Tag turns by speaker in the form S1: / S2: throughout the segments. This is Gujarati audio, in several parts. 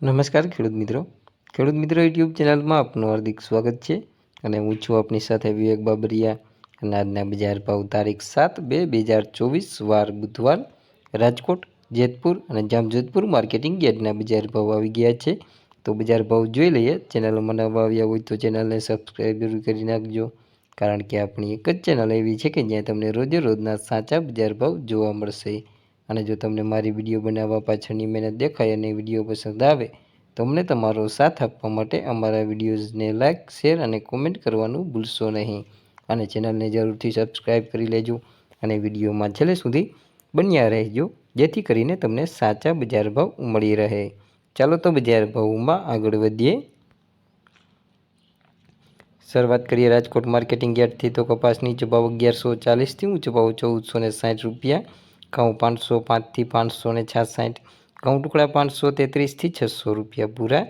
S1: નમસ્કાર ખેડૂત મિત્રો યુટ્યુબ ચેનલમાં આપનું હાર્દિક સ્વાગત છે અને હું છું આપની સાથે વિવેક બાબરિયા અને આજના બજાર ભાવ તારીખ 7/2/2024 વાર બુધવાર રાજકોટ, જેતપુર અને જામજોધપુર માર્કેટિંગ યાર્ડના બજાર ભાવ આવી ગયા છે। તો બજાર ભાવ જોઈ લઈએ। ચેનલમાં નવા આવ્યા હોય તો ચેનલને સબસ્ક્રાઈબ જરૂર કરી નાખજો, કારણ કે આપણી એક જ ચેનલ એવી છે કે જ્યાં તમને રોજે રોજના સાચા બજાર ભાવ જોવા મળશે। અને જો તમને મારી વિડીયો બનાવવા પાછળની મહેનત દેખાય અને વિડીયો પસંદ આવે તો અમને તમારો સાથ આપવા માટે અમારા વિડીયોઝને લાઇક, શેર અને કોમેન્ટ કરવાનું ભૂલશો નહીં। અને ચેનલને જરૂરથી સબસ્ક્રાઈબ કરી લેજો અને વિડીયોમાં છેલ્લે સુધી બન્યા રહેજો, જેથી કરીને તમને સાચા બજાર ભાવ મળી રહે। ચાલો તો બજાર ભાવમાં આગળ વધીએ। શરૂઆત કરીએ રાજકોટ માર્કેટિંગ યાર્ડથી। તો કપાસની નીચો ભાવ 1140થી ઊંચો ભાવ 1460 રૂપિયા। ઘઉં 505થી 566, ઘઉં ટુકડા 533થી 600 રૂપિયા પૂરા।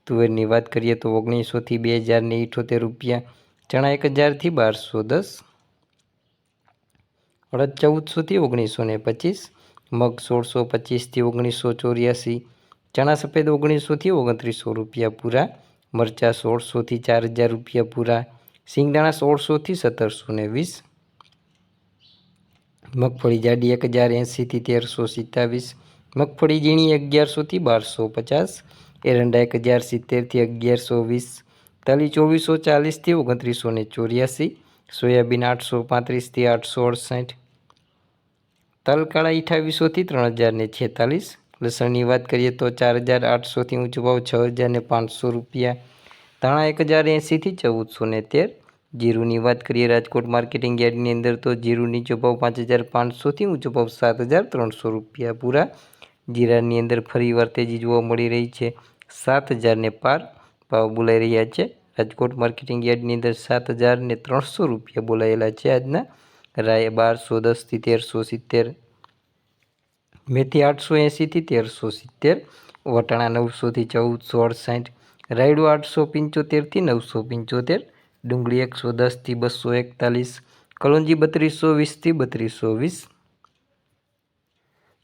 S1: તુવેરની વાત કરીએ તો 1900થી 2078 રૂપિયા। ચણા 1000થી 1210, અડદ 1400થી 1925, મગ 1625થી 1984, ચણા સફેદ 1900થી 2900 રૂપિયા પૂરા। મરચાં 1600થી 4000 રૂપિયા પૂરા। સિંગદાણા 1600થી 1720, મગફળી જાડી 1080થી 1327, મગફળી ઝીણી 1100થી 1250, એરંડા 1070થી 1120, તલી 2440થી 2984, સોયાબીન 835થી 868, તલ કાળા 2800થી 3046। લસણની વાત કરીએ તો 4800થી ઊંચો ભાવ 6500 રૂપિયા। ધાણા 1080થી 1413। જીરુની વાત કરીએ રાજકોટ માર્કેટિંગ યાર્ડની અંદર તો જીરું નીચો ભાવ 5500થી ઊંચો ભાવ 7300 રૂપિયા પૂરા। જીરાની અંદર ફરીવાર તેજી જોવા મળી રહી છે, 7000ને પાર ભાવ બોલાઈ રહ્યા છે। રાજકોટ માર્કેટિંગ યાર્ડની અંદર 7300 રૂપિયા બોલાયેલા છે આજના। રાય 1210થી 1370, મેથી 880થી 1370, વટાણા 900થી 1468, રાયડું 875થી 975, ડુંગળી 110થી 241, કલોંજી 3220થી 3220।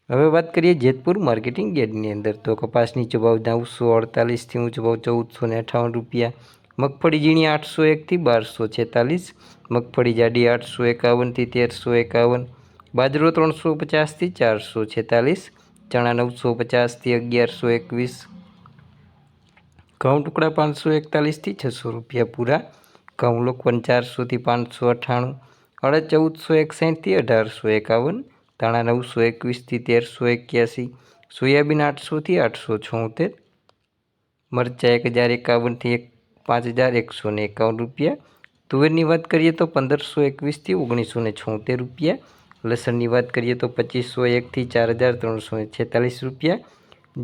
S1: હવે વાત કરીએ જેતપુર માર્કેટિંગ યાર્ડની અંદર તો કપાસ નીચો ભાવ 948થી ઊંચો ભાવ 1458 રૂપિયા। મગફળી ઝીણી 801થી 1246, મગફળી જાડી 851થી 1351, બાજરો 350થી 446, ચણા 950થી 1121, ઘઉં ટુકડા 541થી 600 રૂપિયા પૂરા। ઘઉં લોકવન 400થી 598, અડદ 1461થી 1851, ધાણા 921થી 1381, સોયાબીન 800થી 876, મરચાં 1051થી 5151 રૂપિયા। તુવેરની વાત કરીએ તો 1521થી 1976 રૂપિયા। લસણની વાત કરીએ તો 2501થી 4346 રૂપિયા।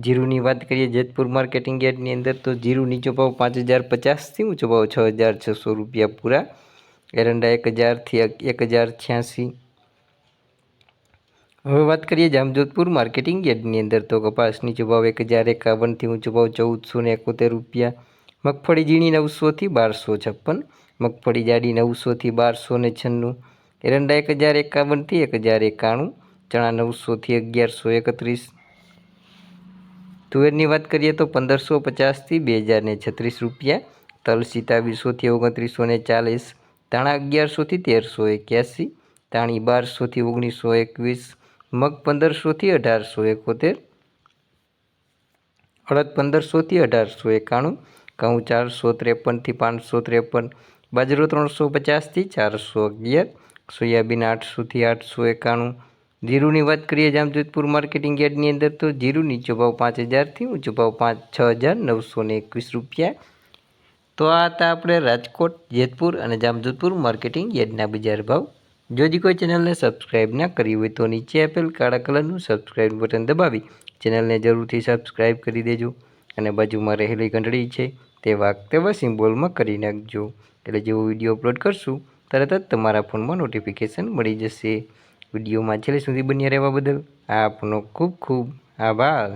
S1: જીરુની વાત કરીએ જેતપુર માર્કેટિંગ યાર્ડની અંદર તો જીરું નીચો ભાવ 5050થી ઊંચો ભાવ 6600 રૂપિયા પૂરા। એરંડા 1000થી 1086। હવે વાત કરીએ જામજોધપુર માર્કેટિંગ યાર્ડની અંદર તો કપાસ નીચો ભાવ 1051થી ઊંચો ભાવ 1471 રૂપિયા। મગફળી ઝીણી 900થી 1256, મગફળી જાડી 900થી 1296, એરંડા 1051થી 1091, ચણા 900થી 1131। તુવેરની વાત કરીએ તો 1550થી 2036 રૂપિયા। તલ 2700થી 2940, ધાણા 1100થી 1381, ધાણી 1200થી 1921, મગ 1500થી 1871, અડદ 1500થી 1891, ઘઉં 453થી 553, બાજરો 350થી 411, સોયાબીન 800થી 891। જીરુની વાત કરીએ જામજોધપુર માર્કેટિંગ યાર્ડની અંદર તો જીરું નીચો ભાવ 5000થી ઊંચો ભાવ 6921 રૂપિયા। તો આ હતા આપણે રાજકોટ, જેતપુર અને જામજોધપુર માર્કેટિંગ યાર્ડના બજાર ભાવ। જો હજી કોઈ ચેનલને સબસ્ક્રાઈબ ના કરી હોય તો નીચે આપેલ કાળા કલરનું સબસ્ક્રાઈબ બટન દબાવી ચેનલને જરૂરથી સબસ્ક્રાઈબ કરી દેજો અને બાજુમાં રહેલી ઘંટડી છે તે વાગતેવા સિમ્બોલમાં કરી નાખજો, એટલે જેવો વિડીયો અપલોડ કરશું તરત જ તમારા ફોનમાં નોટિફિકેશન મળી જશે। વિડીયોમાં છેલ્લે સુધી બન્યા રહેવા બદલ આપનો ખૂબ ખૂબ આભાર।